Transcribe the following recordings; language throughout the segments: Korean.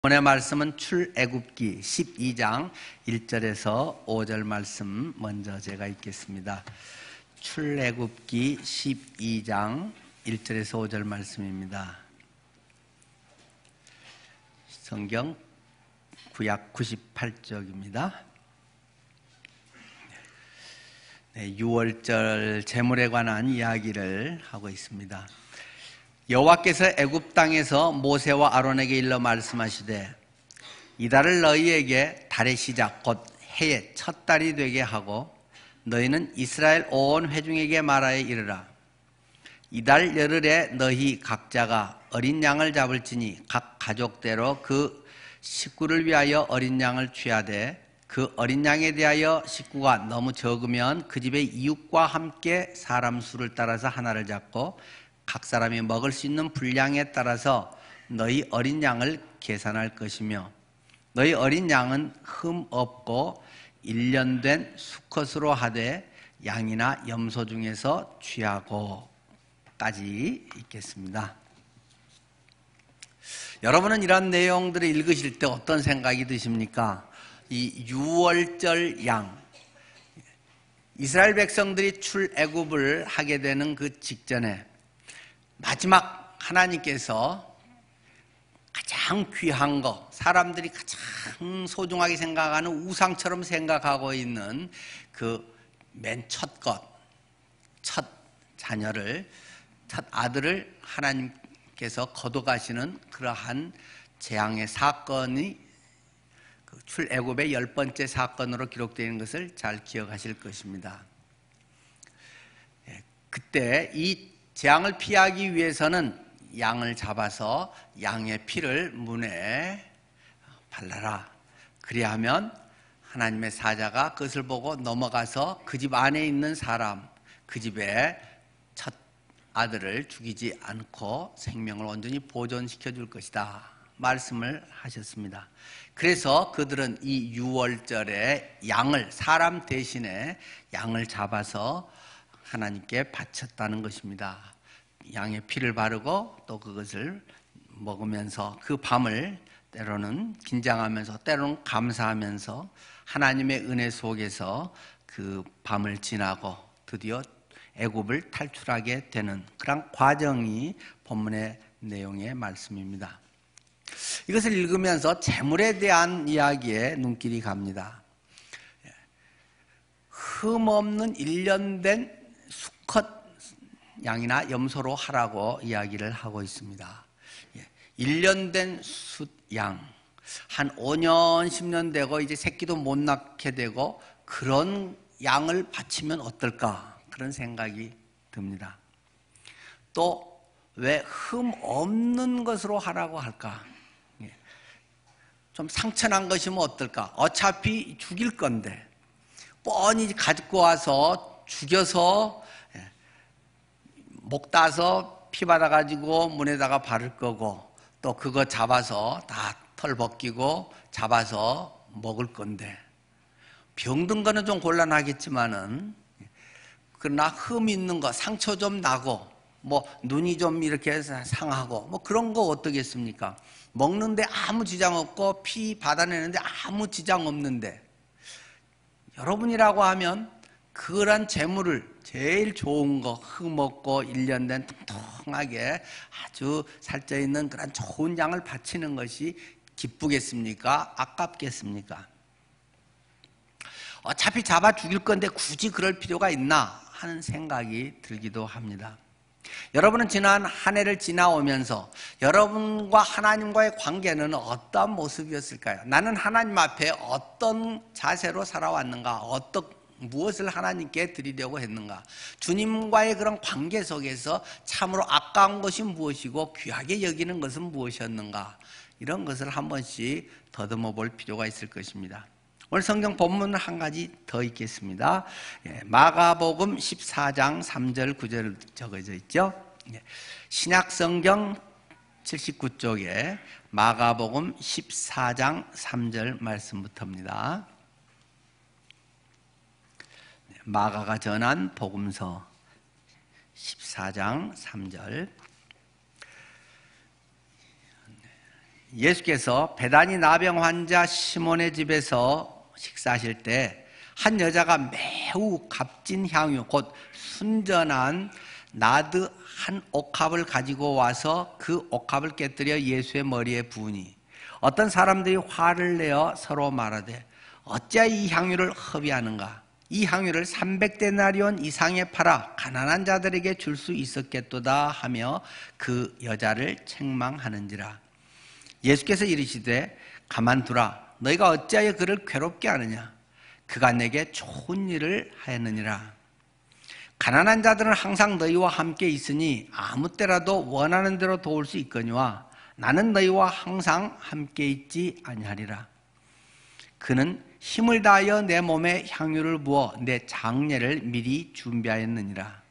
오늘 말씀은 출애굽기 12장 1절에서 5절 말씀 먼저 제가 읽겠습니다. 출애굽기 12장 1절에서 5절 말씀입니다. 성경 구약 98쪽입니다. 6월절 제물에 관한 이야기를 하고 있습니다. 여호와께서 애굽 땅에서 모세와 아론에게 일러 말씀하시되 이달을 너희에게 달의 시작 곧 해의 첫 달이 되게 하고 너희는 이스라엘 온 회중에게 말하여 이르라. 이달 열흘에 너희 각자가 어린 양을 잡을지니 각 가족대로 그 식구를 위하여 어린 양을 취하되 그 어린 양에 대하여 식구가 너무 적으면 그 집의 이웃과 함께 사람 수를 따라서 하나를 잡고 각 사람이 먹을 수 있는 분량에 따라서 너희 어린 양을 계산할 것이며 너희 어린 양은 흠 없고 1년 된 수컷으로 하되 양이나 염소 중에서 취하고 까지 읽겠습니다. 여러분은 이런 내용들을 읽으실 때 어떤 생각이 드십니까? 이 6월절 양, 이스라엘 백성들이 출애굽을 하게 되는 그 직전에 마지막 하나님께서 가장 귀한 거, 사람들이 가장 소중하게 생각하는 우상처럼 생각하고 있는 그 맨 첫 것, 첫 자녀를, 첫 아들을 하나님께서 거둬가시는 그러한 재앙의 사건이 그 출애굽의 10번째 사건으로 기록되어 있는 것을 잘 기억하실 것입니다. 그때 이 재앙을 피하기 위해서는 양을 잡아서 양의 피를 문에 발라라. 그리하면 하나님의 사자가 그것을 보고 넘어가서 그 집 안에 있는 사람, 그 집의 첫 아들을 죽이지 않고 생명을 온전히 보존시켜 줄 것이다 말씀을 하셨습니다. 그래서 그들은 이 6월절에 양을, 사람 대신에 양을 잡아서 하나님께 바쳤다는 것입니다. 양의 피를 바르고 또 그것을 먹으면서 그 밤을 때로는 긴장하면서 때로는 감사하면서 하나님의 은혜 속에서 그 밤을 지나고 드디어 애굽을 탈출하게 되는 그런 과정이 본문의 내용의 말씀입니다. 이것을 읽으면서 재물에 대한 이야기에 눈길이 갑니다. 흠없는 1년 된 수컷 양이나 염소로 하라고 이야기를 하고 있습니다. 1년 된 숫양, 한 5년, 10년 되고 이제 새끼도 못 낳게 되고 그런 양을 바치면 어떨까? 그런 생각이 듭니다. 또 왜 흠 없는 것으로 하라고 할까? 좀 상처난 것이면 어떨까? 어차피 죽일 건데 뻔히 가지고 와서 죽여서 목 따서 피 받아가지고 문에다가 바를 거고 또 그거 잡아서 다 털 벗기고 잡아서 먹을 건데 병든 거는 좀 곤란하겠지만은 그러나 흠 있는 거 상처 좀 나고 뭐 눈이 좀 이렇게 상하고 뭐 그런 거 어떻겠습니까? 먹는데 아무 지장 없고 피 받아내는데 아무 지장 없는데 여러분이라고 하면 그런 재물을 제일 좋은 거 흠없고 1년 된 통통하게 아주 살쪄있는 그런 좋은 양을 바치는 것이 기쁘겠습니까? 아깝겠습니까? 어차피 잡아 죽일 건데 굳이 그럴 필요가 있나 하는 생각이 들기도 합니다. 여러분은 지난 한 해를 지나오면서 여러분과 하나님과의 관계는 어떤 모습이었을까요? 나는 하나님 앞에 어떤 자세로 살아왔는가? 무엇을 하나님께 드리려고 했는가? 주님과의 그런 관계 속에서 참으로 아까운 것이 무엇이고 귀하게 여기는 것은 무엇이었는가? 이런 것을 한 번씩 더듬어 볼 필요가 있을 것입니다. 오늘 성경 본문을 한 가지 더 읽겠습니다. 마가복음 14장 3절 9절 적어져 있죠. 신약 성경 79쪽에 마가복음 14장 3절 말씀부터입니다. 마가가 전한 복음서 14장 3절 예수께서 베다니 나병 환자 시몬의 집에서 식사하실 때 한 여자가 매우 값진 향유, 곧 순전한 나드 한 옥합을 가지고 와서 그 옥합을 깨뜨려 예수의 머리에 부으니 어떤 사람들이 화를 내어 서로 말하되 어찌하여 이 향유를 허비하는가? 이 향유를 300데나리온 이상에 팔아 가난한 자들에게 줄 수 있었겠도다 하며 그 여자를 책망하는지라. 예수께서 이르시되 가만두라. 너희가 어찌하여 그를 괴롭게 하느냐? 그가 내게 좋은 일을 하였느니라. 가난한 자들은 항상 너희와 함께 있으니 아무 때라도 원하는 대로 도울 수 있거니와 나는 너희와 항상 함께 있지 아니하리라. 그는 힘을 다하여 내 몸에 향유를 부어 내 장례를 미리 준비하였느니라.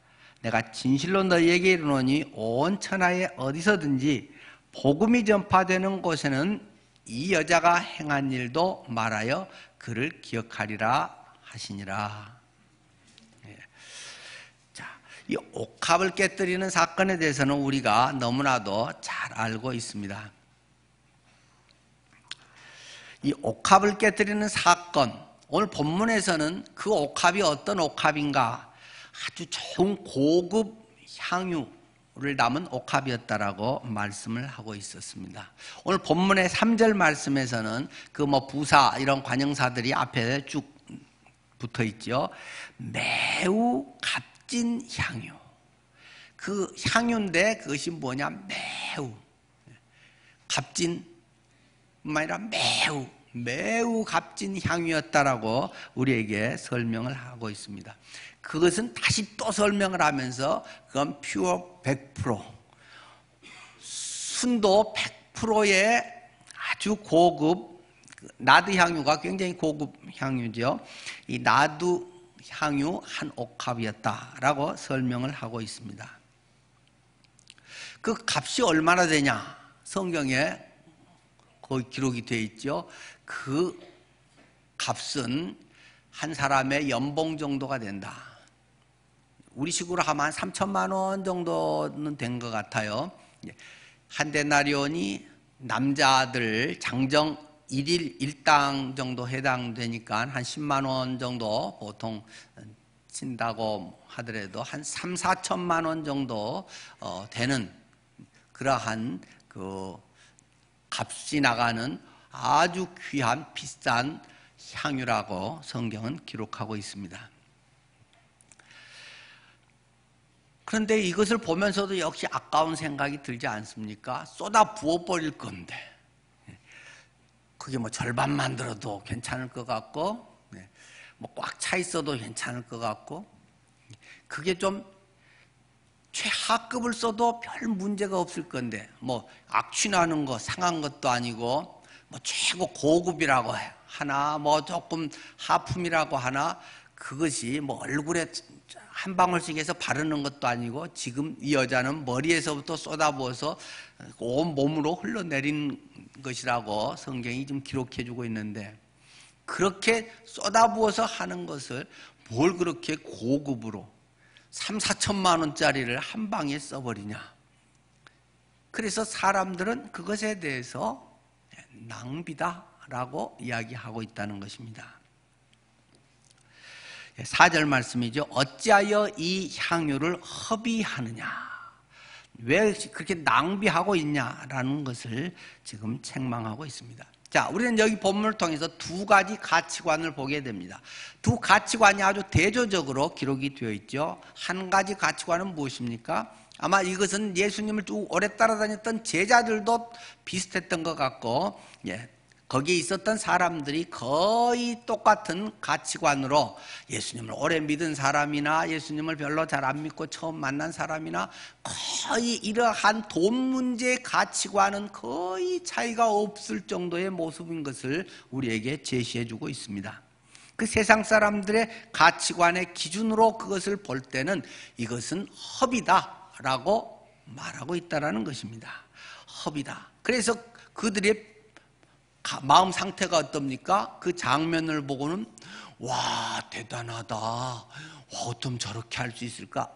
내가 진실로 너희에게 이르노니 온 천하에 어디서든지 복음이 전파되는 곳에는 이 여자가 행한 일도 말하여 그를 기억하리라 하시니라. 자, 이 옥합을 깨뜨리는 사건에 대해서는 우리가 너무나도 잘 알고 있습니다. 이 옥합을 깨뜨리는 사건, 오늘 본문에서는 그 옥합이 어떤 옥합인가? 아주 좋은 고급 향유를 담은 옥합이었다라고 말씀을 하고 있었습니다. 오늘 본문의 3절 말씀에서는 그 부사 이런 관형사들이 앞에 쭉 붙어 있죠. 매우 값진 향유. 그 향유인데 그것이 뭐냐? 매우 값진 뿐만 아니라 매우 값진 향유였다라고 우리에게 설명을 하고 있습니다. 그것은 다시 또 설명을 하면서 그건 퓨어 100%, 순도 100%의 아주 고급 나드 향유가 굉장히 고급 향유죠. 이 나드 향유 한 옥합이었다라고 설명을 하고 있습니다. 그 값이 얼마나 되냐? 성경에 거기 기록이 되어 있죠. 그 값은 한 사람의 연봉 정도가 된다. 우리식으로 하면 한 3천만 원 정도는 된 것 같아요. 한 데나리온이 남자들 장정 1일 1당 정도 해당되니까 한 10만 원 정도 보통 친다고 하더라도 한 3, 4천만 원 정도 되는 그러한 그 값이 나가는 아주 귀한 비싼 향유라고 성경은 기록하고 있습니다. 그런데 이것을 보면서도 역시 아까운 생각이 들지 않습니까? 쏟아 부어버릴 건데 그게 절반만 들어도 괜찮을 것 같고 꽉 차 있어도 괜찮을 것 같고 그게 좀 최하급을 써도 별 문제가 없을 건데 악취나는 거 상한 것도 아니고 최고 고급이라고 하나 조금 하품이라고 하나 그것이 얼굴에 한 방울씩 해서 바르는 것도 아니고 지금 이 여자는 머리에서부터 쏟아부어서 온 몸으로 흘러내린 것이라고 성경이 좀 기록해 주고 있는데 그렇게 쏟아부어서 하는 것을 뭘 그렇게 고급으로 3, 4천만 원짜리를 한 방에 써버리냐. 그래서 사람들은 그것에 대해서 낭비다라고 이야기하고 있다는 것입니다. 4절 말씀이죠. 어찌하여 이 향유를 허비하느냐. 왜 그렇게 낭비하고 있냐라는 것을 지금 책망하고 있습니다. 자, 우리는 여기 본문을 통해서 두 가지 가치관을 보게 됩니다. 두 가치관이 아주 대조적으로 기록이 되어 있죠. 한 가지 가치관은 무엇입니까? 아마 이것은 예수님을 쭉 오래 따라다녔던 제자들도 비슷했던 것 같고, 거기에 있었던 사람들이 거의 똑같은 가치관으로 예수님을 오래 믿은 사람이나 예수님을 별로 잘 안 믿고 처음 만난 사람이나 거의 이러한 돈 문제의 가치관은 거의 차이가 없을 정도의 모습인 것을 우리에게 제시해주고 있습니다. 그 세상 사람들의 가치관의 기준으로 그것을 볼 때는 이것은 허비다라고 말하고 있다는 것입니다. 허비다. 그래서 그들의 마음 상태가 어떻습니까? 그 장면을 보고는 와 대단하다. 와 어쩜 저렇게 할 수 있을까?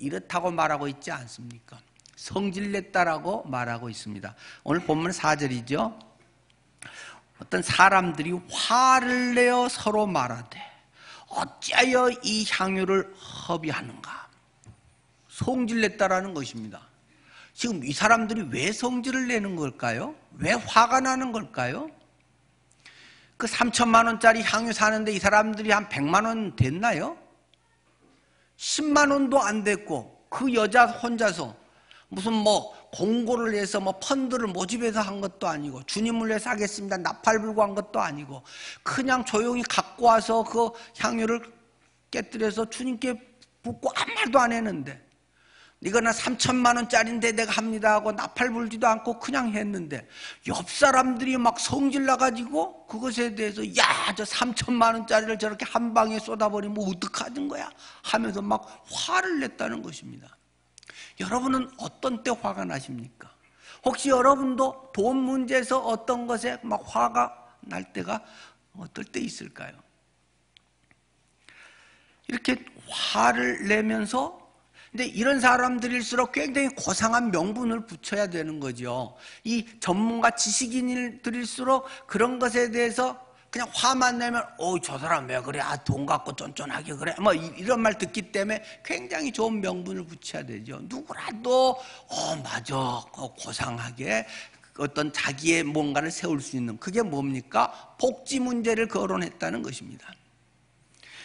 이렇다고 말하고 있지 않습니까? 성질냈다라고 말하고 있습니다. 오늘 본문 4절이죠. 어떤 사람들이 화를 내어 서로 말하되 어찌하여 이 향유를 허비하는가. 성질냈다라는 것입니다. 지금 이 사람들이 왜 성질을 내는 걸까요? 왜 화가 나는 걸까요? 그 3천만 원짜리 향유 사는데 이 사람들이 한 100만 원 됐나요? 10만 원도 안 됐고 그 여자 혼자서 무슨 공고를 해서 펀드를 모집해서 한 것도 아니고 주님을 위해서 하겠습니다 나팔 불고 한 것도 아니고 그냥 조용히 갖고 와서 그 향유를 깨뜨려서 주님께 붓고 아무 말도 안 했는데 이거는 3천만 원짜리인데 내가 합니다 하고 나팔 불지도 않고 그냥 했는데 옆 사람들이 막 성질 나가지고 그것에 대해서 야, 저 3천만 원짜리를 저렇게 한 방에 쏟아버리면 어떡하는 거야 하면서 막 화를 냈다는 것입니다. 여러분은 어떤 때 화가 나십니까? 혹시 여러분도 돈 문제에서 어떤 것에 막 화가 날 때가 어떨 때 있을까요? 이렇게 화를 내면서 근데 이런 사람들일수록 굉장히 고상한 명분을 붙여야 되는 거죠. 이 전문가 지식인들일수록 그런 것에 대해서 그냥 화만 내면 저 사람 왜 그래? 돈 갖고 쫀쫀하게 그래? 이런 말 듣기 때문에 굉장히 좋은 명분을 붙여야 되죠. 누구라도 맞아 고상하게 어떤 자기의 뭔가를 세울 수 있는 그게 뭡니까? 복지 문제를 거론했다는 것입니다.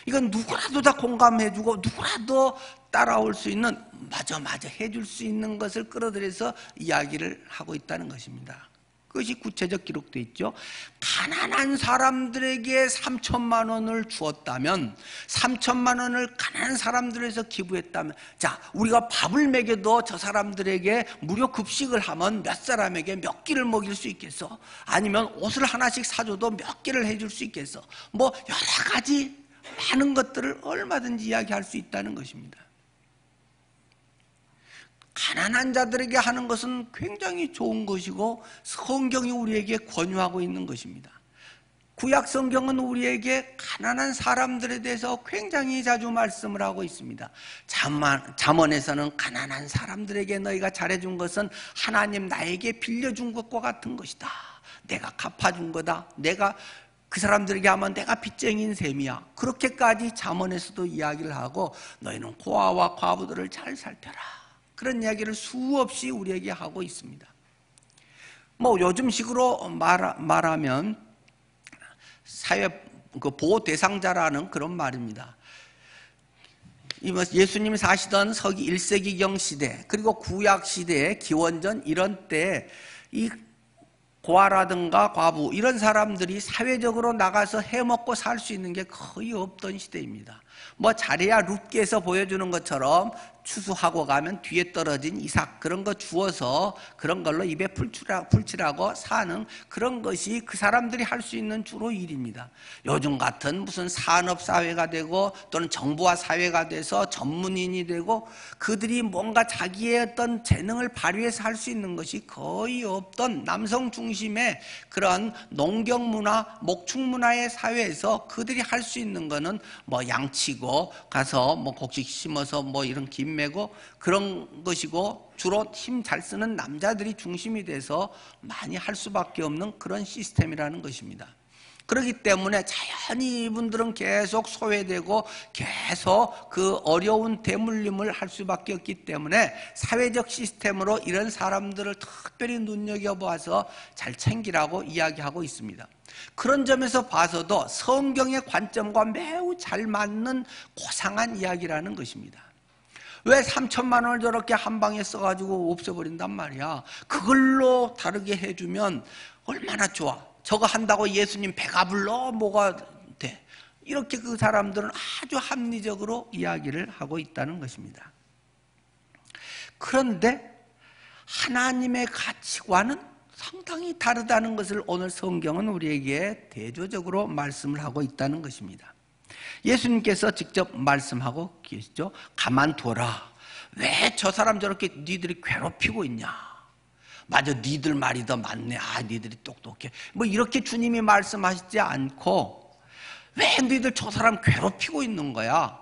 이건 누구라도 다 공감해주고 누구라도 따라올 수 있는 맞아 해줄 수 있는 것을 끌어들여서 이야기를 하고 있다는 것입니다. 그것이 구체적 기록되어 있죠. 가난한 사람들에게 3천만 원을 주었다면 3천만 원을 가난한 사람들에서 기부했다면 자 우리가 밥을 먹여도 저 사람들에게 무료 급식을 하면 몇 사람에게 몇 끼를 먹일 수 있겠어? 아니면 옷을 하나씩 사줘도 몇 개를 해줄 수 있겠어? 여러 가지 많은 것들을 얼마든지 이야기할 수 있다는 것입니다. 가난한 자들에게 하는 것은 굉장히 좋은 것이고 성경이 우리에게 권유하고 있는 것입니다. 구약 성경은 우리에게 가난한 사람들에 대해서 굉장히 자주 말씀을 하고 있습니다. 잠언에서는 가난한 사람들에게 너희가 잘해준 것은 하나님 나에게 빌려준 것과 같은 것이다. 내가 갚아준 거다. 내가 그 사람들에게 하면 내가 빚쟁이인 셈이야. 그렇게까지 잠언에서도 이야기를 하고 너희는 고아와 과부들을 잘 살펴라. 그런 이야기를 수없이 우리에게 하고 있습니다. 요즘식으로 말하면 사회 보호 대상자라는 그런 말입니다. 예수님이 사시던 서기 1세기경 시대 그리고 구약 시대의 기원전 이런 때 이 고아라든가 과부 이런 사람들이 사회적으로 나가서 해먹고 살 수 있는 게 거의 없던 시대입니다. 잘해야 룻기에서 보여주는 것처럼 추수하고 가면 뒤에 떨어진 이삭 그런 거 주어서 그런 걸로 입에 풀칠하고 사는 그런 것이 그 사람들이 할 수 있는 주로 일입니다. 요즘 같은 무슨 산업사회가 되고 또는 정보화 사회가 돼서 전문인이 되고 그들이 뭔가 자기의 어떤 재능을 발휘해서 할 수 있는 것이 거의 없던 남성 중심의 그런 농경문화, 목축문화의 사회에서 그들이 할 수 있는 거는 양치고 가서 곡식 심어서 이런 김 메고 그런 것이고 주로 힘 잘 쓰는 남자들이 중심이 돼서 많이 할 수밖에 없는 그런 시스템이라는 것입니다. 그렇기 때문에 자연히 이분들은 계속 소외되고 계속 그 어려운 대물림을 할 수밖에 없기 때문에 사회적 시스템으로 이런 사람들을 특별히 눈여겨봐서 잘 챙기라고 이야기하고 있습니다. 그런 점에서 봐서도 성경의 관점과 매우 잘 맞는 고상한 이야기라는 것입니다. 왜 3천만 원을 저렇게 한 방에 써가지고 없애버린단 말이야. 그걸로 다르게 해주면 얼마나 좋아. 저거 한다고 예수님 배가 불러? 뭐가 돼? 이렇게 그 사람들은 아주 합리적으로 이야기를 하고 있다는 것입니다. 그런데 하나님의 가치관은 상당히 다르다는 것을 오늘 성경은 우리에게 대조적으로 말씀을 하고 있다는 것입니다. 예수님께서 직접 말씀하고 계시죠. 가만둬라. 왜 저 사람 저렇게 니들이 괴롭히고 있냐. 맞아, 니들 말이 더 맞네. 니들이 똑똑해. 이렇게 주님이 말씀하시지 않고 왜 니들 저 사람 괴롭히고 있는 거야.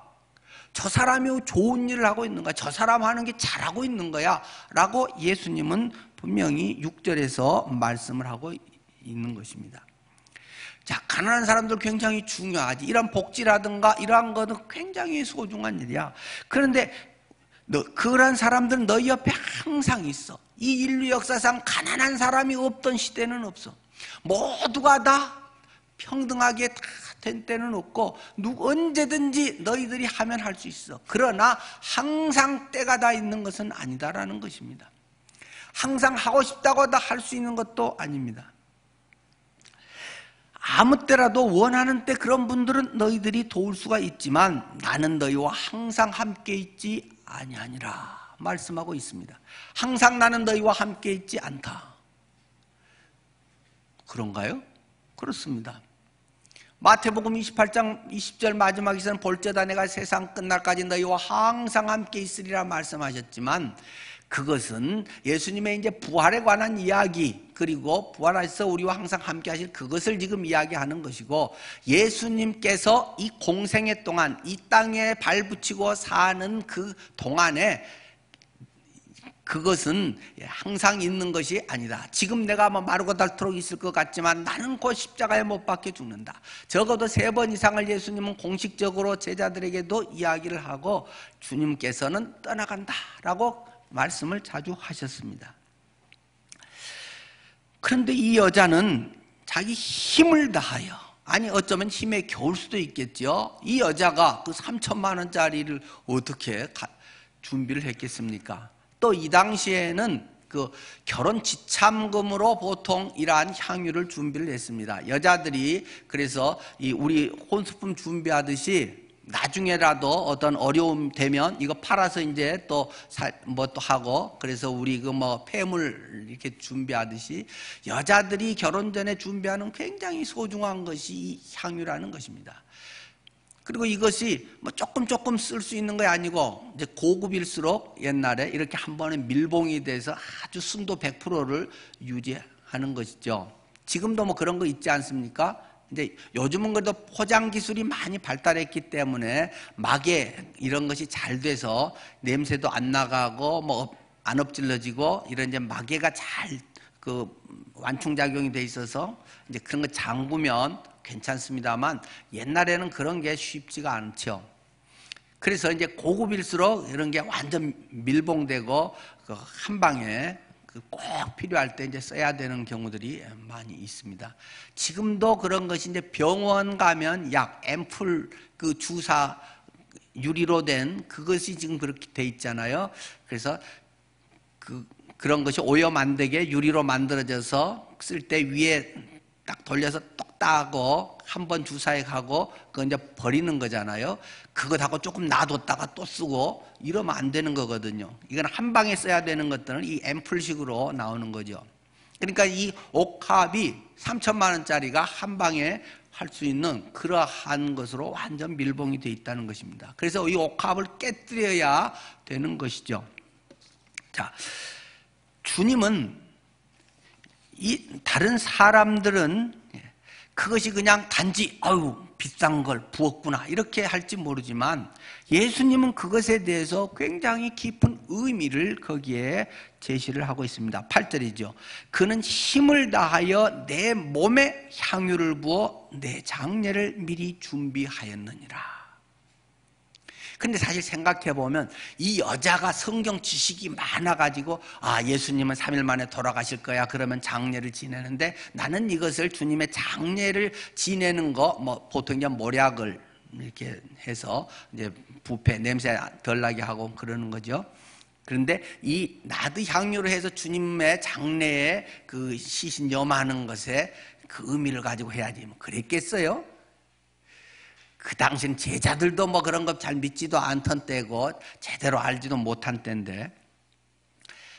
저 사람이 좋은 일을 하고 있는 거야. 저 사람 하는 게 잘하고 있는 거야. 라고 예수님은 분명히 6절에서 말씀을 하고 있는 것입니다. 자, 가난한 사람들 굉장히 중요하지. 이런 복지라든가 이러한 것은 굉장히 소중한 일이야. 그런데 그런 사람들은 너희 옆에 항상 있어. 이 인류 역사상 가난한 사람이 없던 시대는 없어. 모두가 다 평등하게 다 된 때는 없고 언제든지 너희들이 하면 할 수 있어. 그러나 항상 때가 다 있는 것은 아니다라는 것입니다. 항상 하고 싶다고 다 할 수 있는 것도 아닙니다. 아무 때라도 원하는 때 그런 분들은 너희들이 도울 수가 있지만 나는 너희와 항상 함께 있지 아니하니라 말씀하고 있습니다. 항상 나는 너희와 함께 있지 않다. 그런가요? 그렇습니다. 마태복음 28장 20절 마지막에서는 볼지어다 내가 세상 끝날까지 너희와 항상 함께 있으리라 말씀하셨지만 그것은 예수님의 이제 부활에 관한 이야기, 그리고 부활하셔서 우리와 항상 함께 하실 그것을 지금 이야기하는 것이고, 예수님께서 이 공생애 동안 이 땅에 발붙이고 사는 그 동안에 그것은 항상 있는 것이 아니다. 지금 내가 마르고 닳도록 있을 것 같지만 나는 곧 십자가에 못 박혀 죽는다. 적어도 3번 이상을 예수님은 공식적으로 제자들에게도 이야기를 하고 주님께서는 떠나간다라고 말씀을 자주 하셨습니다. 그런데 이 여자는 자기 힘을 다하여, 아니 어쩌면 힘에 겨울 수도 있겠죠. 이 여자가 그 3천만 원짜리를 어떻게 준비를 했겠습니까? 또 이 당시에는 그 결혼 지참금으로 보통 이러한 향유를 준비를 했습니다. 여자들이 그래서 이 우리 혼수품 준비하듯이 나중에라도 어떤 어려움 되면 이거 팔아서 이제 또 뭐 또 하고, 그래서 우리 그 뭐 폐물 이렇게 준비하듯이 여자들이 결혼 전에 준비하는 굉장히 소중한 것이 이 향유라는 것입니다. 그리고 이것이 뭐 조금 쓸 수 있는 게 아니고 이제 고급일수록 옛날에 이렇게 한 번에 밀봉이 돼서 아주 순도 100%를 유지하는 것이죠. 지금도 뭐 그런 거 있지 않습니까? 근데 요즘은 그래도 포장 기술이 많이 발달했기 때문에 막에 이런 것이 잘 돼서 냄새도 안 나가고 뭐 안 엎질러지고 이런 이제 마개가 잘 그 완충작용이 돼 있어서 이제 그런 거 잠그면 괜찮습니다만 옛날에는 그런 게 쉽지가 않죠. 그래서 이제 고급일수록 이런 게 완전 밀봉되고 그 한 방에 꼭 필요할 때 이제 써야 되는 경우들이 많이 있습니다. 지금도 그런 것이 이제 병원 가면 약 앰플 그 주사 유리로 된 그것이 지금 그렇게 돼 있잖아요. 그래서 그런 것이 오염 안 되게 유리로 만들어져서 쓸 때 위에 딱 돌려서 똑 따고 한 번 주사해 가고 그거 이제 버리는 거잖아요. 그것하고 조금 놔뒀다가 또 쓰고 이러면 안 되는 거거든요. 이건 한 방에 써야 되는 것들은 이 앰플식으로 나오는 거죠. 그러니까 이 옥합이 3천만 원짜리가 한 방에 할 수 있는 그러한 것으로 완전 밀봉이 되어 있다는 것입니다. 그래서 이 옥합을 깨뜨려야 되는 것이죠. 자, 주님은 이 다른 사람들은 그것이 그냥 단지 아유 비싼 걸 부었구나 이렇게 할지 모르지만 예수님은 그것에 대해서 굉장히 깊은 의미를 거기에 제시를 하고 있습니다. 8절이죠. 그는 힘을 다하여 내 몸에 향유를 부어 내 장례를 미리 준비하였느니라. 근데 사실 생각해보면 이 여자가 성경 지식이 많아가지고 아 예수님은 3일 만에 돌아가실 거야 그러면 장례를 지내는데 나는 이것을 주님의 장례를 지내는 거 뭐 보통 이제 모략을 이렇게 해서 이제 부패 냄새 덜 나게 하고 그러는 거죠. 그런데 이 나드 향유를 해서 주님의 장례에 그 시신 염하는 것에 그 의미를 가지고 해야지 뭐 그랬겠어요? 그 당시는 제자들도 뭐 그런 거 잘 믿지도 않던 때고 제대로 알지도 못한 때인데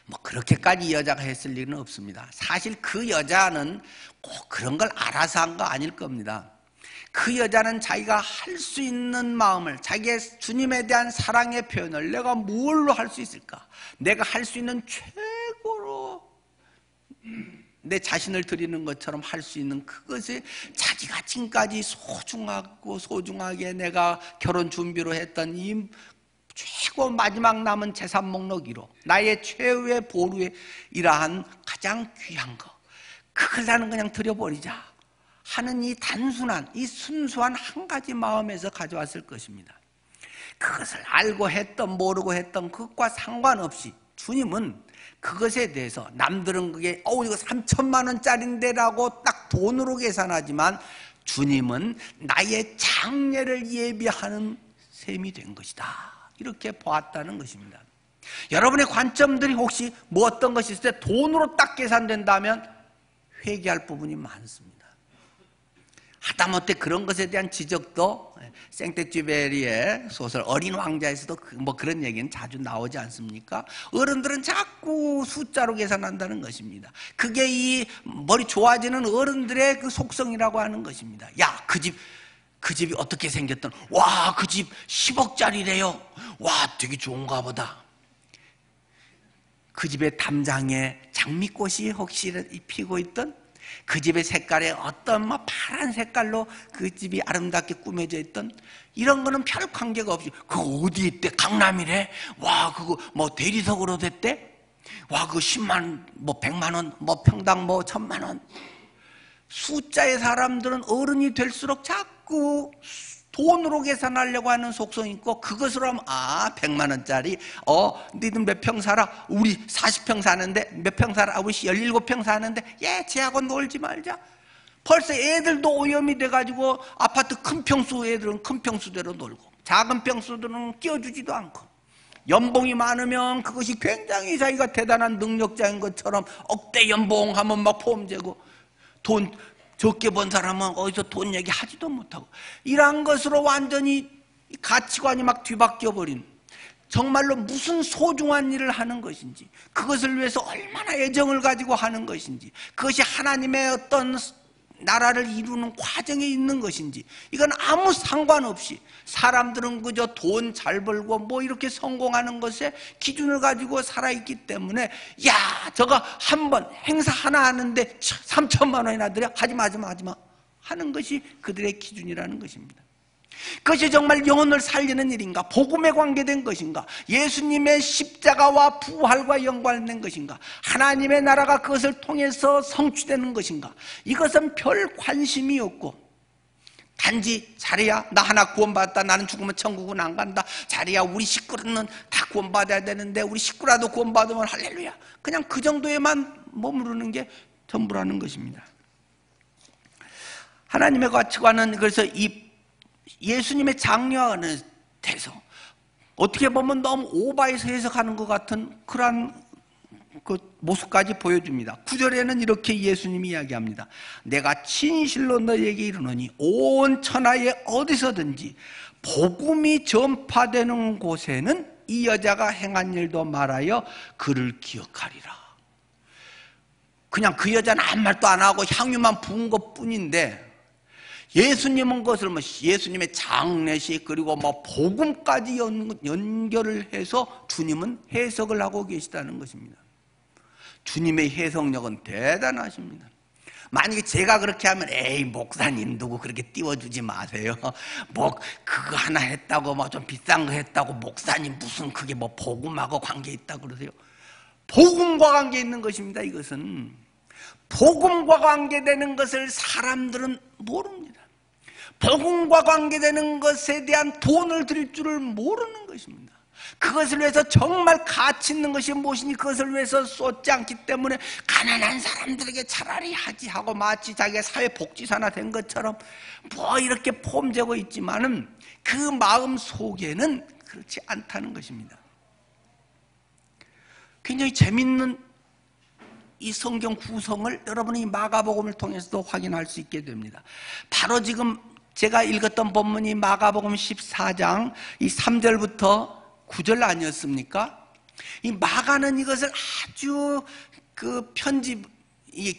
뭐 그렇게까지 이 여자가 했을 일은 없습니다. 사실 그 여자는 꼭 그런 걸 알아서 한 거 아닐 겁니다. 그 여자는 자기가 할 수 있는 마음을, 자기의 주님에 대한 사랑의 표현을 내가 뭘로 할 수 있을까? 내가 할 수 있는 최고로 내 자신을 드리는 것처럼 할 수 있는 그것이 자기가 지금까지 소중하게 내가 결혼 준비로 했던 이 최고 마지막 남은 재산 목록 1호, 나의 최후의 보루에 이러한 가장 귀한 거, 그걸 나는 그냥 드려버리자 하는 이 단순한, 이 순수한 한 가지 마음에서 가져왔을 것입니다. 그것을 알고 했던 모르고 했던 그것과 상관없이 주님은 그것에 대해서 남들은 그게 이거 3천만 원짜리인데 라고 딱 돈으로 계산하지만 주님은 나의 장례를 예비하는 셈이 된 것이다, 이렇게 보았다는 것입니다. 여러분의 관점들이 혹시 뭐 어떤 것이 있을 때 돈으로 딱 계산된다면 회개할 부분이 많습니다. 하다못해 그런 것에 대한 지적도 생텍쥐베리의 소설 어린 왕자에서도 뭐 그런 얘기는 자주 나오지 않습니까? 어른들은 자꾸 숫자로 계산한다는 것입니다. 그게 이 머리 좋아지는 어른들의 그 속성이라고 하는 것입니다. 야, 그 집이 어떻게 생겼던, 와, 그 집 10억짜리래요. 와, 되게 좋은가 보다. 그 집의 담장에 장미꽃이 혹시 피고 있던, 그 집의 색깔에 어떤 파란 색깔로 그 집이 아름답게 꾸며져 있던, 이런 거는 별 관계가 없이 그거 어디 있대? 강남이래? 와, 그거 뭐 대리석으로 됐대? 와, 그거 10만, 뭐 100만 원, 뭐 평당 뭐 1000만 원. 숫자의 사람들은 어른이 될수록 자꾸 돈으로 계산하려고 하는 속성이 있고, 그것으로 하면 100만 원짜리, 니들 몇 평 살아? 우리 40평 사는데 몇 평 살아? 우리 17평 사는데 쟤하고 놀지 말자. 벌써 애들도 오염이 돼가지고 아파트 큰 평수 애들은 큰 평수대로 놀고, 작은 평수들은 끼워주지도 않고, 연봉이 많으면 그것이 굉장히 자기가 대단한 능력자인 것처럼 억대 연봉 하면 막 폼재고, 돈 적게 번 사람은 어디서 돈 얘기하지도 못하고, 이러한 것으로 완전히 가치관이 막 뒤바뀌어 버린, 정말로 무슨 소중한 일을 하는 것인지, 그것을 위해서 얼마나 애정을 가지고 하는 것인지, 그것이 하나님의 어떤 나라를 이루는 과정에 있는 것인지, 이건 아무 상관없이 사람들은 그저 돈 잘 벌고 뭐 이렇게 성공하는 것에 기준을 가지고 살아있기 때문에, 야, 저거 한번 행사 하나 하는데 3천만 원이나 들여? 하지마 하는 것이 그들의 기준이라는 것입니다. 그것이 정말 영혼을 살리는 일인가? 복음에 관계된 것인가? 예수님의 십자가와 부활과 연관된 것인가? 하나님의 나라가 그것을 통해서 성취되는 것인가? 이것은 별 관심이 없고, 단지 자리야, 나 하나 구원받았다, 나는 죽으면 천국은 안 간다, 자리야, 우리 식구는 다 구원받아야 되는데 우리 식구라도 구원받으면 할렐루야, 그냥 그 정도에만 머무르는 게 전부라는 것입니다. 하나님의 가치관은 그래서 이 예수님의 장례와는 대해서 어떻게 보면 너무 오바해서 해석하는 것 같은 그러한 그 모습까지 보여줍니다. 9절에는 이렇게 예수님이 이야기합니다. 내가 진실로 너희에게 이르노니 온 천하에 어디서든지 복음이 전파되는 곳에는 이 여자가 행한 일도 말하여 그를 기억하리라. 그냥 그 여자는 아무 말도 안 하고 향유만 부은 것 뿐인데, 예수님은 그것을 예수님의 장례식 그리고 복음까지 연결을 해서 주님은 해석을 하고 계시다는 것입니다. 주님의 해석력은 대단하십니다. 만약에 제가 그렇게 하면 에이 목사님 누구 그렇게 띄워주지 마세요. 뭐 그거 하나 했다고 뭐 좀 비싼 거 했다고 목사님 무슨 그게 뭐 복음하고 관계 있다고 그러세요. 복음과 관계 있는 것입니다. 이것은 복음과 관계되는 것을 사람들은 모릅니다. 복음과 관계되는 것에 대한 돈을 드릴 줄을 모르는 것입니다. 그것을 위해서 정말 가치 있는 것이 무엇이니 그것을 위해서 쏟지 않기 때문에 가난한 사람들에게 차라리 하지 하고 마치 자기가 사회복지사나 된 것처럼 뭐 이렇게 폼재고 있지만은 그 마음 속에는 그렇지 않다는 것입니다. 굉장히 재밌는 이 성경 구성을 여러분이 마가복음을 통해서도 확인할 수 있게 됩니다. 바로 지금 제가 읽었던 본문이 마가복음 14장 이 3절부터 9절 아니었습니까? 이 마가는 이것을 아주 그 편집,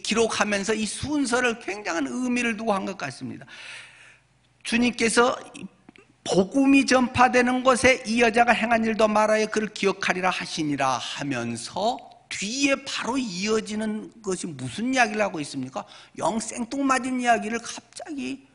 기록하면서 이 순서를 굉장한 의미를 두고 한 것 같습니다. 주님께서 복음이 전파되는 곳에 이 여자가 행한 일도 말하여 그를 기억하리라 하시니라 하면서 뒤에 바로 이어지는 것이 무슨 이야기를 하고 있습니까? 영 생뚱맞은 이야기를 갑자기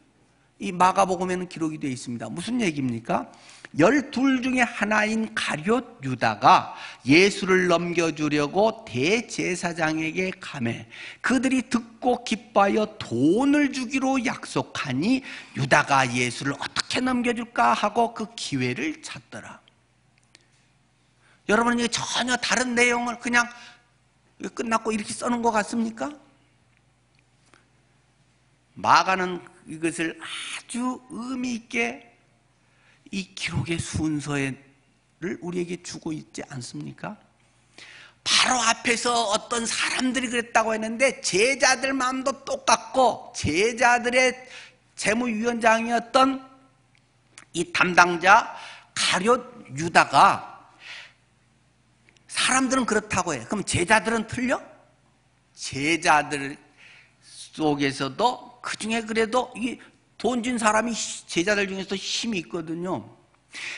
이 마가복음에는 기록이 되어 있습니다. 무슨 얘기입니까? 12 중에 하나인 가룟 유다가 예수를 넘겨주려고 대제사장에게 가매 그들이 듣고 기뻐하여 돈을 주기로 약속하니 유다가 예수를 어떻게 넘겨줄까 하고 그 기회를 찾더라. 여러분, 이게 전혀 다른 내용을 그냥 끝났고 이렇게 써놓은 것 같습니까? 마가는 이것을 아주 의미 있게 이 기록의 순서를 우리에게 주고 있지 않습니까? 바로 앞에서 어떤 사람들이 그랬다고 했는데 제자들 마음도 똑같고 제자들의 재무위원장이었던 이 담당자 가룟 유다가 사람들은 그렇다고 해. 그럼 제자들은 틀려? 제자들 속에서도 그 중에 그래도 이 돈 준 사람이 제자들 중에서 힘이 있거든요.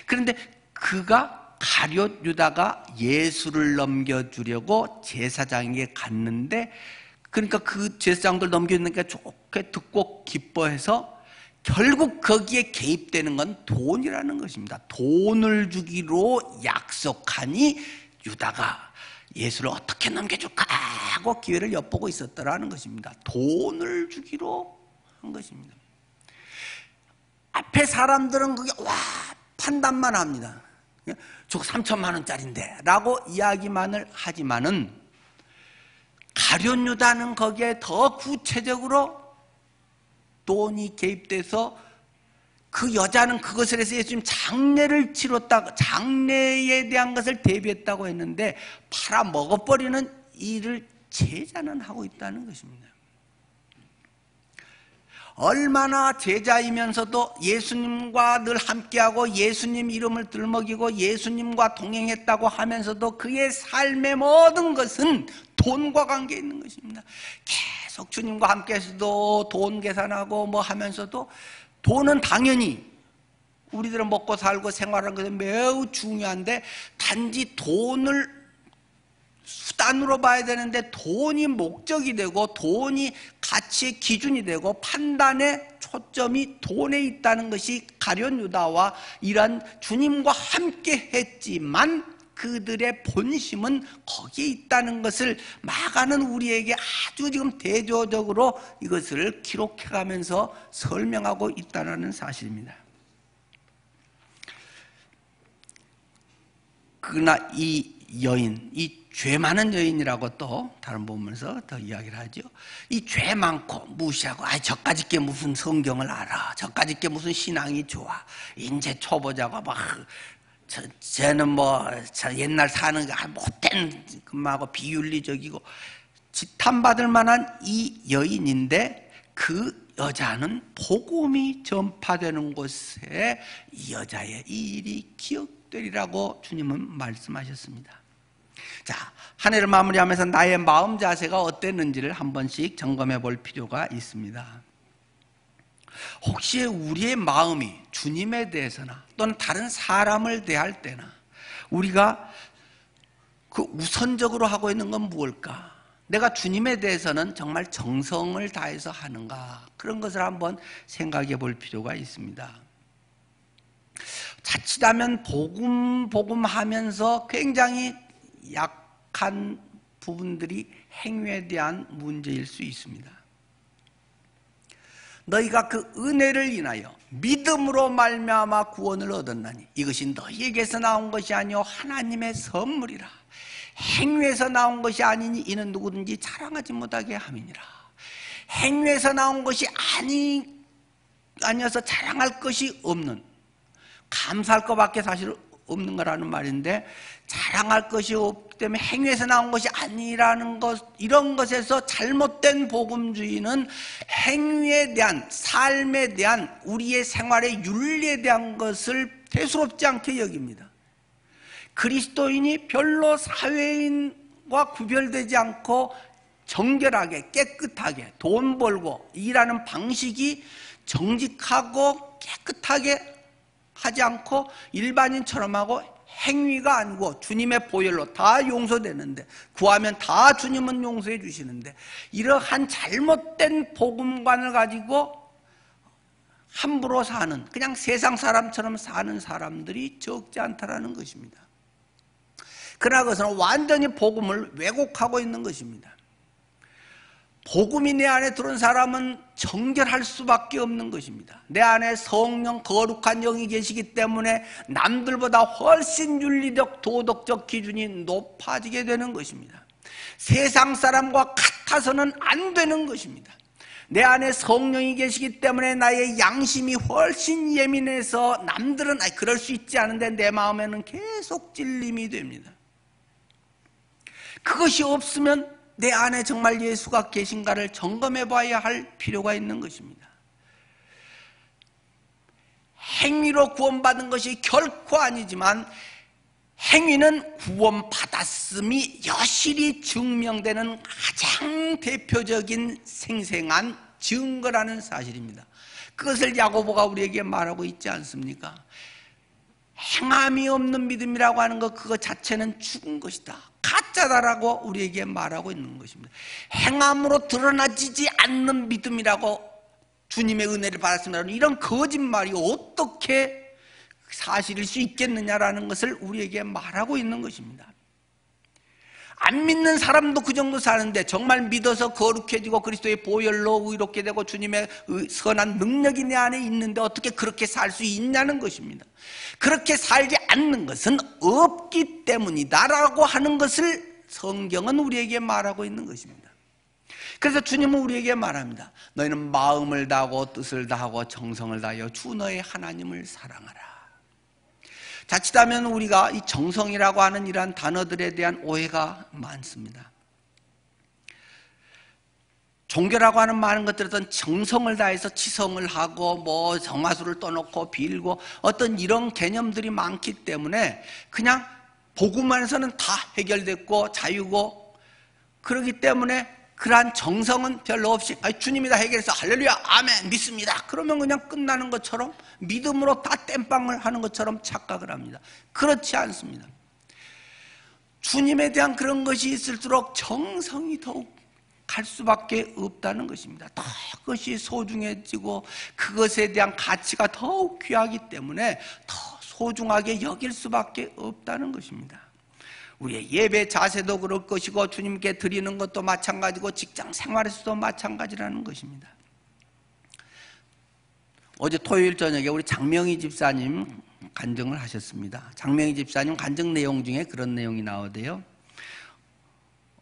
그런데 그가 가룟 유다가 예수를 넘겨주려고 제사장에게 갔는데, 그러니까 그 제사장들 넘겨주니까 좋게 듣고 기뻐해서 결국 거기에 개입되는 건 돈이라는 것입니다. 돈을 주기로 약속하니 유다가 예수를 어떻게 넘겨줄까 하고 기회를 엿보고 있었더라는 것입니다. 돈을 주기로 한 것입니다. 앞에 사람들은 그게 와 판단만 합니다. 저 3천만 원짜리인데 라고 이야기만을 하지만은 가룟 유다는 거기에 더 구체적으로 돈이 개입돼서 그 여자는 그것을 해서 예수님 장례를 치렀다고, 장례에 대한 것을 대비했다고 했는데 팔아 먹어버리는 일을 제자는 하고 있다는 것입니다. 얼마나 제자이면서도 예수님과 늘 함께하고 예수님 이름을 들먹이고 예수님과 동행했다고 하면서도 그의 삶의 모든 것은 돈과 관계 있는 것입니다. 계속 주님과 함께해서도 돈 계산하고 뭐 하면서도 돈은 당연히 우리들은 먹고 살고 생활하는 것에 매우 중요한데 단지 돈을 수단으로 봐야 되는데 돈이 목적이 되고 돈이 가치의 기준이 되고 판단의 초점이 돈에 있다는 것이 가룟 유다와 이런 주님과 함께 했지만 그들의 본심은 거기에 있다는 것을 마가는 우리에게 아주 지금 대조적으로 이것을 기록해가면서 설명하고 있다는 사실입니다. 그러나 이 여인, 이 죄 많은 여인이라고 또 다른 본문에서 더 이야기를 하죠. 이 죄 많고 무시하고 저까짓 게 무슨 성경을 알아, 저까짓 게 무슨 신앙이 좋아, 인제 초보자가 막 쟤는 뭐 저 옛날 사는 게 못된 그하고 비윤리적이고 지탄받을 만한 이 여인인데 그 여자는 복음이 전파되는 곳에 이 여자의 이 일이 기억되리라고 주님은 말씀하셨습니다. 자, 한 해를 마무리하면서 나의 마음 자세가 어땠는지를 한 번씩 점검해 볼 필요가 있습니다. 혹시 우리의 마음이 주님에 대해서나 또는 다른 사람을 대할 때나 우리가 그 우선적으로 하고 있는 건 무엇일까? 내가 주님에 대해서는 정말 정성을 다해서 하는가? 그런 것을 한번 생각해 볼 필요가 있습니다. 자칫하면 복음 하면서 굉장히 약한 부분들이 행위에 대한 문제일 수 있습니다. 너희가 그 은혜를 인하여 믿음으로 말미암아 구원을 얻었나니 이것이 너희에게서 나온 것이 아니요 하나님의 선물이라. 행위에서 나온 것이 아니니 이는 누구든지 자랑하지 못하게 함이니라. 행위에서 나온 것이 아니어서 자랑할 것이 없는, 감사할 것밖에 사실 없는 거라는 말인데, 자랑할 것이 없기 때문에 행위에서 나온 것이 아니라는 것, 이런 것에서 잘못된 복음주의는 행위에 대한, 삶에 대한, 우리의 생활의 윤리에 대한 것을 대수롭지 않게 여깁니다. 그리스도인이 별로 사회인과 구별되지 않고 정결하게 깨끗하게 돈 벌고 일하는 방식이 정직하고 깨끗하게 하지 않고 일반인처럼 하고 행위가 아니고 주님의 보혈로 다 용서되는데, 구하면 다 주님은 용서해 주시는데, 이러한 잘못된 복음관을 가지고 함부로 사는, 그냥 세상 사람처럼 사는 사람들이 적지 않다라는 것입니다. 그러나 그것은 완전히 복음을 왜곡하고 있는 것입니다. 복음이 내 안에 들어온 사람은 정결할 수밖에 없는 것입니다. 내 안에 성령 거룩한 영이 계시기 때문에 남들보다 훨씬 윤리적 도덕적 기준이 높아지게 되는 것입니다. 세상 사람과 같아서는 안 되는 것입니다. 내 안에 성령이 계시기 때문에 나의 양심이 훨씬 예민해서 남들은 그럴 수 있지 않은데 내 마음에는 계속 찔림이 됩니다. 그것이 없으면 내 안에 정말 예수가 계신가를 점검해 봐야 할 필요가 있는 것입니다. 행위로 구원받은 것이 결코 아니지만 행위는 구원받았음이 여실히 증명되는 가장 대표적인 생생한 증거라는 사실입니다. 그것을 야고보가 우리에게 말하고 있지 않습니까? 행함이 없는 믿음이라고 하는 것, 그것 자체는 죽은 것이다, 가짜다라고 우리에게 말하고 있는 것입니다. 행함으로 드러나지지 않는 믿음이라고 주님의 은혜를 받았습니다, 이런 거짓말이 어떻게 사실일 수 있겠느냐라는 것을 우리에게 말하고 있는 것입니다. 안 믿는 사람도 그 정도 사는데 정말 믿어서 거룩해지고 그리스도의 보혈로 의롭게 되고 주님의 선한 능력이 내 안에 있는데 어떻게 그렇게 살 수 있냐는 것입니다. 그렇게 살지 않는 것은 없기 때문이다라고 하는 것을 성경은 우리에게 말하고 있는 것입니다. 그래서 주님은 우리에게 말합니다. 너희는 마음을 다하고 뜻을 다하고 정성을 다하여 주 너의 하나님을 사랑하라. 자칫하면 우리가 이 정성이라고 하는 이러한 단어들에 대한 오해가 많습니다. 종교라고 하는 많은 것들은 정성을 다해서 치성을 하고 뭐 정화수를 떠놓고 빌고 어떤 이런 개념들이 많기 때문에 그냥 복음 안에서는 다 해결됐고 자유고, 그렇기 때문에 그러한 정성은 별로 없이 주님이 다 해결해서 할렐루야 아멘 믿습니다, 그러면 그냥 끝나는 것처럼, 믿음으로 다 땜빵을 하는 것처럼 착각을 합니다. 그렇지 않습니다. 주님에 대한 그런 것이 있을수록 정성이 더욱 갈 수밖에 없다는 것입니다. 더 그것이 소중해지고 그것에 대한 가치가 더욱 귀하기 때문에 더 소중하게 여길 수밖에 없다는 것입니다. 우리의 예배 자세도 그럴 것이고 주님께 드리는 것도 마찬가지고 직장 생활에서도 마찬가지라는 것입니다. 어제 토요일 저녁에 우리 장명희 집사님 간증을 하셨습니다. 장명희 집사님 간증 내용 중에 그런 내용이 나오대요.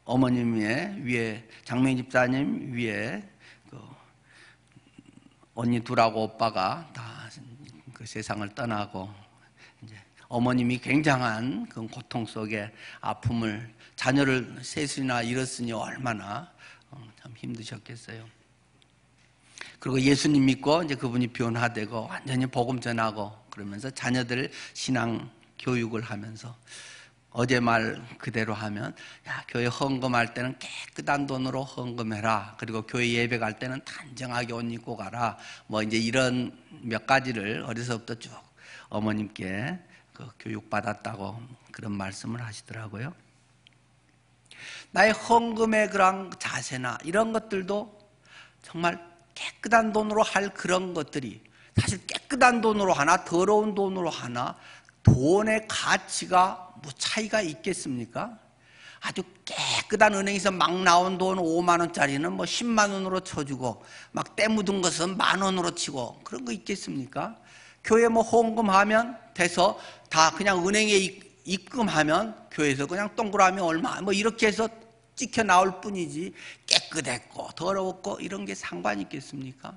어머님의 위에, 장명희 집사님 위에 그 언니 둘하고 오빠가 다 그 세상을 떠나고 이제 어머님이 굉장한 그 고통 속에 아픔을, 자녀를 셋이나 잃었으니 얼마나 참 힘드셨겠어요. 그리고 예수님 믿고 이제 그분이 변화되고 완전히 복음 전하고 그러면서 자녀들 신앙 교육을 하면서 어제 말 그대로 하면, 야, 교회 헌금할 때는 깨끗한 돈으로 헌금해라. 그리고 교회 예배 갈 때는 단정하게 옷 입고 가라. 뭐 이제 이런 몇 가지를 어려서부터 쭉 어머님께 그 교육받았다고 그런 말씀을 하시더라고요. 나의 헌금의 그런 자세나 이런 것들도 정말 깨끗한 돈으로 할 그런 것들이, 사실 깨끗한 돈으로 하나 더러운 돈으로 하나 돈의 가치가 뭐 차이가 있겠습니까? 아주 깨끗한 은행에서 막 나온 돈 5만 원짜리는 뭐 10만 원으로 쳐주고 막 때 묻은 것은 만 원으로 치고 그런 거 있겠습니까? 교회 뭐 헌금하면 돼서 다 그냥 은행에 입금하면 교회에서 그냥 동그라미 얼마 뭐 이렇게 해서 찍혀 나올 뿐이지 깨끗했고 더러웠고 이런 게 상관이 있겠습니까?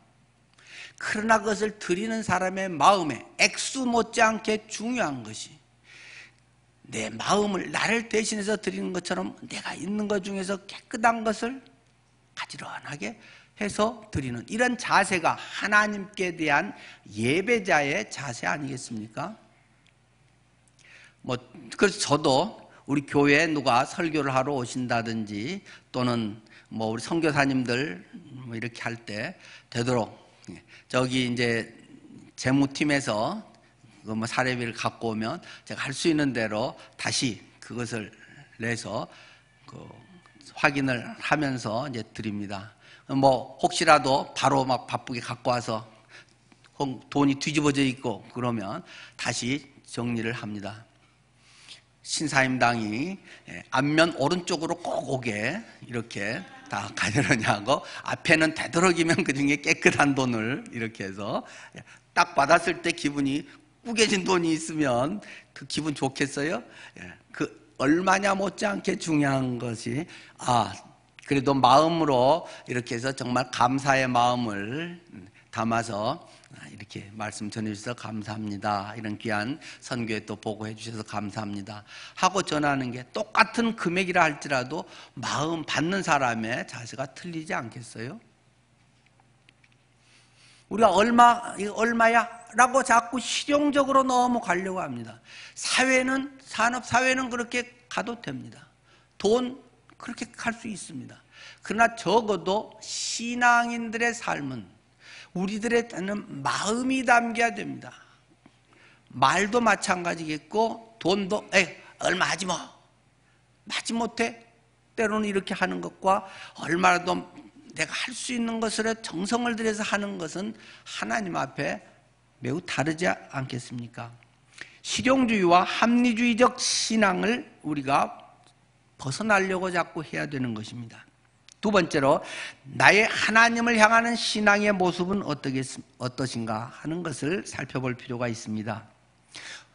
그러나 그것을 드리는 사람의 마음에 액수 못지않게 중요한 것이, 내 마음을 나를 대신해서 드리는 것처럼 내가 있는 것 중에서 깨끗한 것을 가지런하게 해서 드리는 이런 자세가 하나님께 대한 예배자의 자세 아니겠습니까? 뭐 그래서 저도 우리 교회에 누가 설교를 하러 오신다든지 또는 뭐 우리 선교사님들 뭐 이렇게 할 때 되도록 저기 이제 재무팀에서 그거 뭐 사례비를 갖고 오면 제가 할 수 있는 대로 다시 그것을 내서 확인을 하면서 이제 드립니다. 뭐 혹시라도 바로 막 바쁘게 갖고 와서 돈이 뒤집어져 있고 그러면 다시 정리를 합니다. 신사임당이 앞면 오른쪽으로 꼭 오게 이렇게 다 가져오냐고, 앞에는 되도록이면 그 중에 깨끗한 돈을 이렇게 해서 딱 받았을 때 기분이 꾸겨진 돈이 있으면 그 기분 좋겠어요? 그 얼마냐 못지않게 중요한 것이 그래도 마음으로 이렇게 해서 정말 감사의 마음을 담아서 이렇게 말씀 전해주셔서 감사합니다. 이런 귀한 선교에 또 보고해 주셔서 감사합니다 하고 전하는 게 똑같은 금액이라 할지라도 마음 받는 사람의 자세가 틀리지 않겠어요? 우리가 이거 얼마야? 라고 자꾸 실용적으로 너무 가려고 합니다. 산업사회는 그렇게 가도 됩니다. 돈 그렇게 갈 수 있습니다. 그러나 적어도 신앙인들의 삶은 우리들의 마음이 담겨야 됩니다. 말도 마찬가지겠고 돈도 얼마 하지 뭐 마지 못해 때로는 이렇게 하는 것과 얼마라도 내가 할 수 있는 것을 정성을 들여서 하는 것은 하나님 앞에 매우 다르지 않겠습니까? 실용주의와 합리주의적 신앙을 우리가 벗어나려고 자꾸 해야 되는 것입니다. 두 번째로 나의 하나님을 향하는 신앙의 모습은 어떠신가 하는 것을 살펴볼 필요가 있습니다.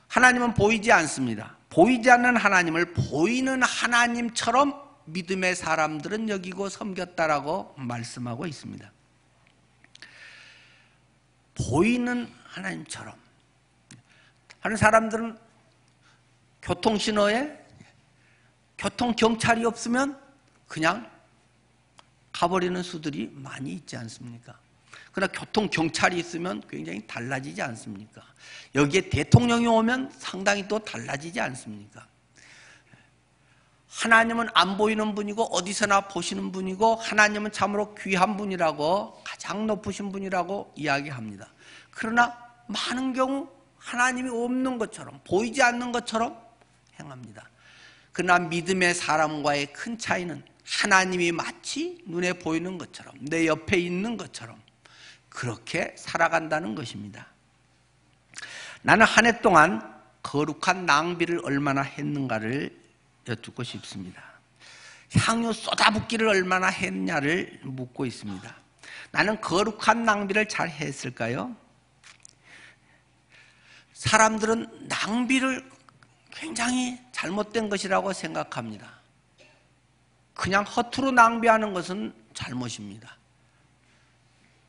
하나님은 보이지 않습니다. 보이지 않는 하나님을 보이는 하나님처럼 믿음의 사람들은 여기고 섬겼다라고 말씀하고 있습니다. 보이는 하나님처럼 하는 사람들은 교통신호에 교통경찰이 없으면 그냥 가버리는 수들이 많이 있지 않습니까? 그러나 교통경찰이 있으면 굉장히 달라지지 않습니까? 여기에 대통령이 오면 상당히 또 달라지지 않습니까? 하나님은 안 보이는 분이고 어디서나 보시는 분이고 하나님은 참으로 귀한 분이라고, 가장 높으신 분이라고 이야기합니다. 그러나 많은 경우 하나님이 없는 것처럼, 보이지 않는 것처럼 행합니다. 그러나 믿음의 사람과의 큰 차이는 하나님이 마치 눈에 보이는 것처럼, 내 옆에 있는 것처럼 그렇게 살아간다는 것입니다. 나는 한 해 동안 거룩한 낭비를 얼마나 했는가를 여쭙고 싶습니다. 향유 쏟아붓기를 얼마나 했냐를 묻고 있습니다. 나는 거룩한 낭비를 잘 했을까요? 사람들은 낭비를 굉장히 잘못된 것이라고 생각합니다. 그냥 허투루 낭비하는 것은 잘못입니다.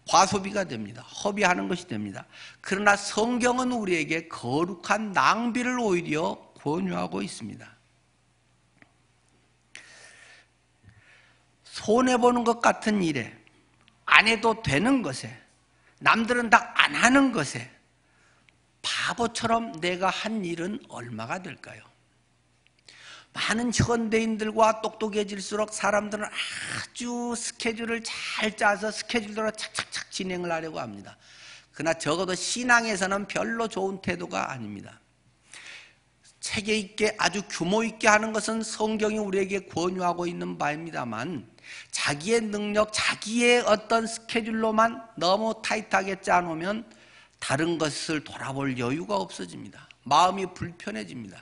과소비가 됩니다. 허비하는 것이 됩니다. 그러나 성경은 우리에게 거룩한 낭비를 오히려 권유하고 있습니다. 손해보는 것 같은 일에, 안 해도 되는 것에, 남들은 다 안 하는 것에 바보처럼 내가 한 일은 얼마가 될까요? 많은 현대인들과 똑똑해질수록 사람들은 아주 스케줄을 잘 짜서 스케줄대로 착착착 진행을 하려고 합니다. 그러나 적어도 신앙에서는 별로 좋은 태도가 아닙니다. 체계 있게 아주 규모 있게 하는 것은 성경이 우리에게 권유하고 있는 바입니다만, 자기의 능력, 자기의 어떤 스케줄로만 너무 타이트하게 짜놓으면 다른 것을 돌아볼 여유가 없어집니다. 마음이 불편해집니다.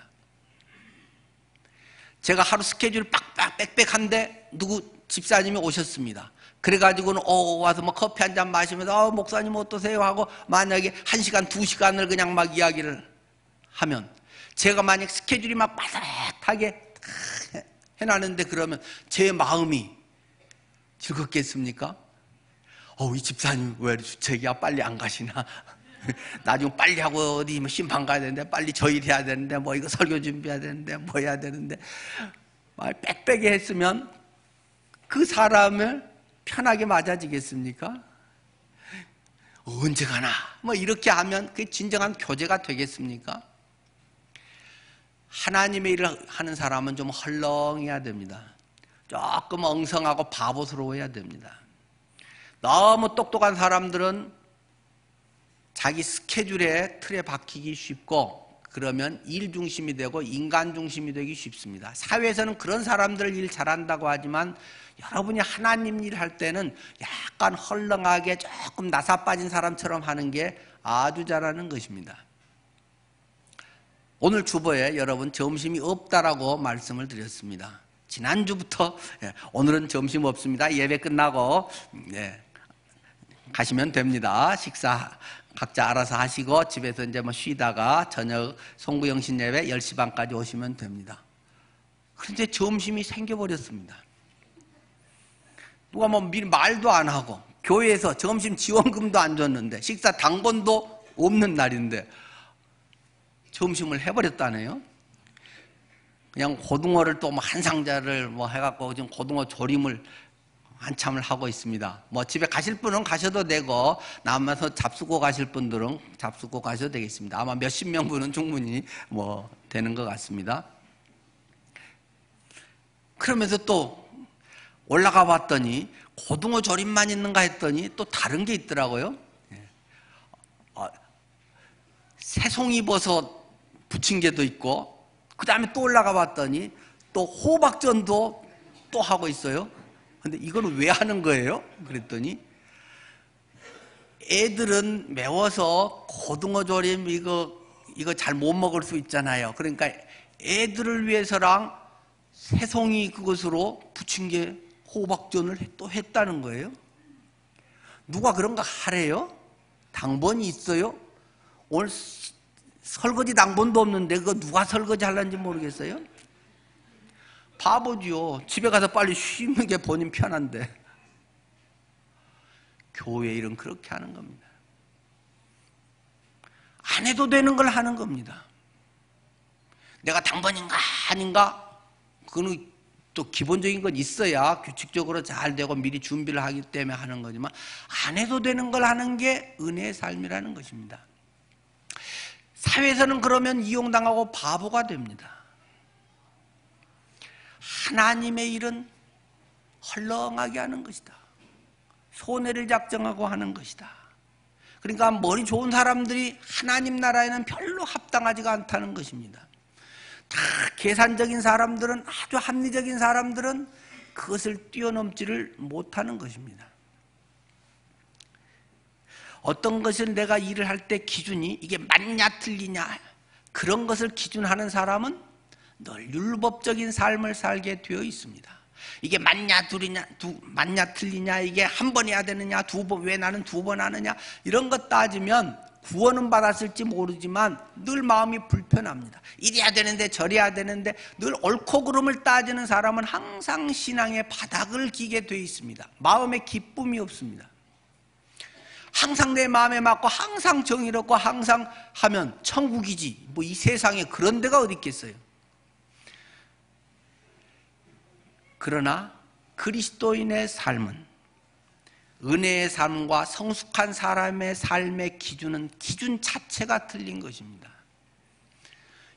제가 하루 스케줄 빡빡 빽빽한데 누구 집사님이 오셨습니다. 그래가지고는 와서 뭐 커피 한 잔 마시면서 목사님 어떠세요 하고 만약에 1시간 2시간을 그냥 막 이야기를 하면, 제가 만약 스케줄이 막 빠듯하게 해놨는데 그러면 제 마음이 즐겁겠습니까? 이 집사님 왜 주책이야, 빨리 안 가시나? 나중에 빨리 하고 어디 뭐 심판 가야 되는데, 빨리 저 일 해야 되는데, 뭐 이거 설교 준비해야 되는데, 뭐 해야 되는데, 빽빽하게 했으면 그 사람을 편하게 맞아지겠습니까? 언제 가나? 뭐 이렇게 하면 그게 진정한 교제가 되겠습니까? 하나님의 일을 하는 사람은 좀 헐렁해야 됩니다. 조금 엉성하고 바보스러워야 됩니다. 너무 똑똑한 사람들은 자기 스케줄에 틀에 박히기 쉽고 그러면 일 중심이 되고 인간 중심이 되기 쉽습니다. 사회에서는 그런 사람들 일 잘한다고 하지만 여러분이 하나님 일 할 때는 약간 헐렁하게 조금 나사 빠진 사람처럼 하는 게 아주 잘하는 것입니다. 오늘 주보에 여러분 점심이 없다라고 말씀을 드렸습니다. 지난주부터 오늘은 점심 없습니다. 예배 끝나고 가시면 됩니다. 식사 각자 알아서 하시고 집에서 이제 뭐 쉬다가 저녁 송구영신 예배 10시 반까지 오시면 됩니다. 그런데 점심이 생겨버렸습니다. 누가 뭐 미리 말도 안 하고 교회에서 점심 지원금도 안 줬는데 식사 당번도 없는 날인데 점심을 해버렸다네요. 그냥 고등어를 또 뭐 한 상자를 뭐 해갖고 지금 고등어 조림을 한참을 하고 있습니다. 뭐 집에 가실 분은 가셔도 되고 남아서 잡수고 가실 분들은 잡수고 가셔도 되겠습니다. 아마 몇십 명분은 충분히 뭐 되는 것 같습니다. 그러면서 또 올라가 봤더니 고등어 조림만 있는가 했더니 또 다른 게 있더라고요. 새송이버섯 부침개도 있고 그 다음에 또 올라가 봤더니 또 호박전도 또 하고 있어요. 근데 이거는 왜 하는 거예요? 그랬더니 애들은 매워서 고등어 조림 이거 잘 못 먹을 수 있잖아요. 그러니까 애들을 위해서랑 새송이 그것으로 부침개 호박전을 또 했다는 거예요. 누가 그런 거 하래요? 당번이 있어요? 오늘 설거지 당번도 없는데 그거 누가 설거지 하려는지 모르겠어요? 바보지요. 집에 가서 빨리 쉬는 게 본인 편한데. 교회 일은 그렇게 하는 겁니다. 안 해도 되는 걸 하는 겁니다. 내가 당번인가 아닌가? 그거는 또 기본적인 건 있어야 규칙적으로 잘 되고 미리 준비를 하기 때문에 하는 거지만 안 해도 되는 걸 하는 게 은혜의 삶이라는 것입니다. 사회에서는 그러면 이용당하고 바보가 됩니다. 하나님의 일은 헐렁하게 하는 것이다. 손해를 작정하고 하는 것이다. 그러니까 머리 좋은 사람들이 하나님 나라에는 별로 합당하지가 않다는 것입니다. 다 계산적인 사람들은, 아주 합리적인 사람들은 그것을 뛰어넘지를 못하는 것입니다. 어떤 것을 내가 일을 할 때 기준이 이게 맞냐 틀리냐 그런 것을 기준하는 사람은 늘 율법적인 삶을 살게 되어 있습니다. 이게 맞냐 맞냐 틀리냐, 이게 한 번 해야 되느냐, 두 번, 왜 나는 두 번 하느냐, 이런 것 따지면 구원은 받았을지 모르지만 늘 마음이 불편합니다. 이래야 되는데 저래야 되는데 늘 옳고 그름을 따지는 사람은 항상 신앙의 바닥을 기게 되어 있습니다. 마음에 기쁨이 없습니다. 항상 내 마음에 맞고 항상 정의롭고 항상 하면 천국이지 뭐 이 세상에 그런 데가 어디 있겠어요. 그러나 그리스도인의 삶은, 은혜의 삶과 성숙한 사람의 삶의 기준은 기준 자체가 틀린 것입니다.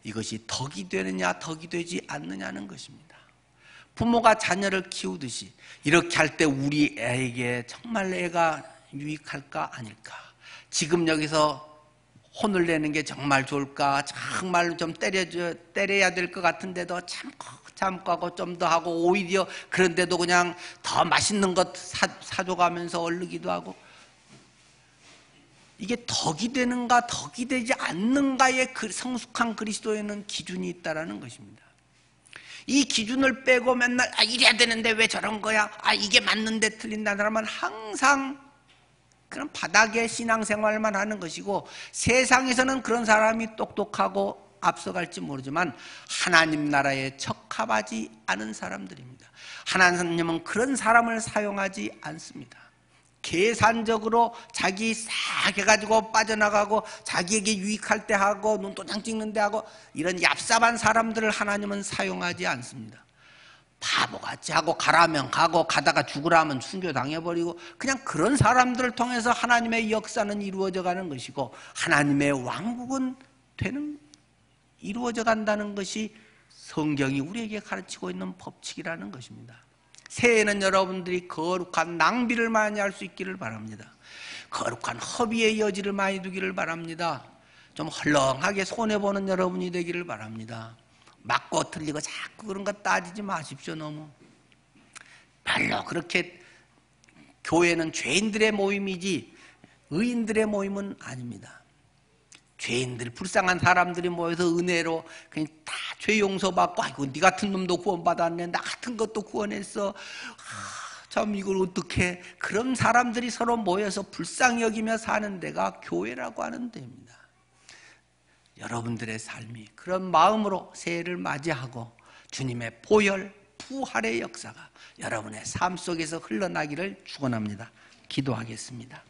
이것이 덕이 되느냐 덕이 되지 않느냐는 것입니다. 부모가 자녀를 키우듯이 이렇게 할 때 우리 애에게 정말 애가 유익할까 아닐까, 지금 여기서 혼을 내는 게 정말 좋을까, 정말 좀 때려야 될 것 같은데도 참고 하고 좀 더 하고, 오히려 그런데도 그냥 더 맛있는 것 사줘가면서 얼르기도 하고, 이게 덕이 되는가 덕이 되지 않는가의 그 성숙한 그리스도에는 기준이 있다는 것입니다. 이 기준을 빼고 맨날 이래야 되는데 왜 저런 거야, 이게 맞는데 틀린다는 사람은 항상 그런 바닥의 신앙생활만 하는 것이고, 세상에서는 그런 사람이 똑똑하고 앞서갈지 모르지만 하나님 나라에 적합하지 않은 사람들입니다. 하나님은 그런 사람을 사용하지 않습니다. 계산적으로 자기 싹 해가지고 빠져나가고 자기에게 유익할 때 하고 눈도장 찍는 데 하고 이런 얍삽한 사람들을 하나님은 사용하지 않습니다. 바보같이 하고 가라면 가고 가다가 죽으라면 순교당해버리고 그냥 그런 사람들을 통해서 하나님의 역사는 이루어져 가는 것이고, 하나님의 왕국은 이루어져 간다는 것이 성경이 우리에게 가르치고 있는 법칙이라는 것입니다. 새해에는 여러분들이 거룩한 낭비를 많이 할 수 있기를 바랍니다. 거룩한 허비의 여지를 많이 두기를 바랍니다. 좀 헐렁하게 손해보는 여러분이 되기를 바랍니다. 맞고 틀리고 자꾸 그런 거 따지지 마십시오. 너무 별로 그렇게 교회는 죄인들의 모임이지 의인들의 모임은 아닙니다. 죄인들, 불쌍한 사람들이 모여서 은혜로 그냥 다 죄 용서받고, 아이고 네 같은 놈도 구원받았네, 나 같은 것도 구원했어, 참 이걸 어떻게, 그런 사람들이 서로 모여서 불쌍히 여기며 사는 데가 교회라고 하는 데입니다. 여러분들의 삶이 그런 마음으로 새해를 맞이하고 주님의 보혈, 부활의 역사가 여러분의 삶 속에서 흘러나기를 축원합니다. 기도하겠습니다.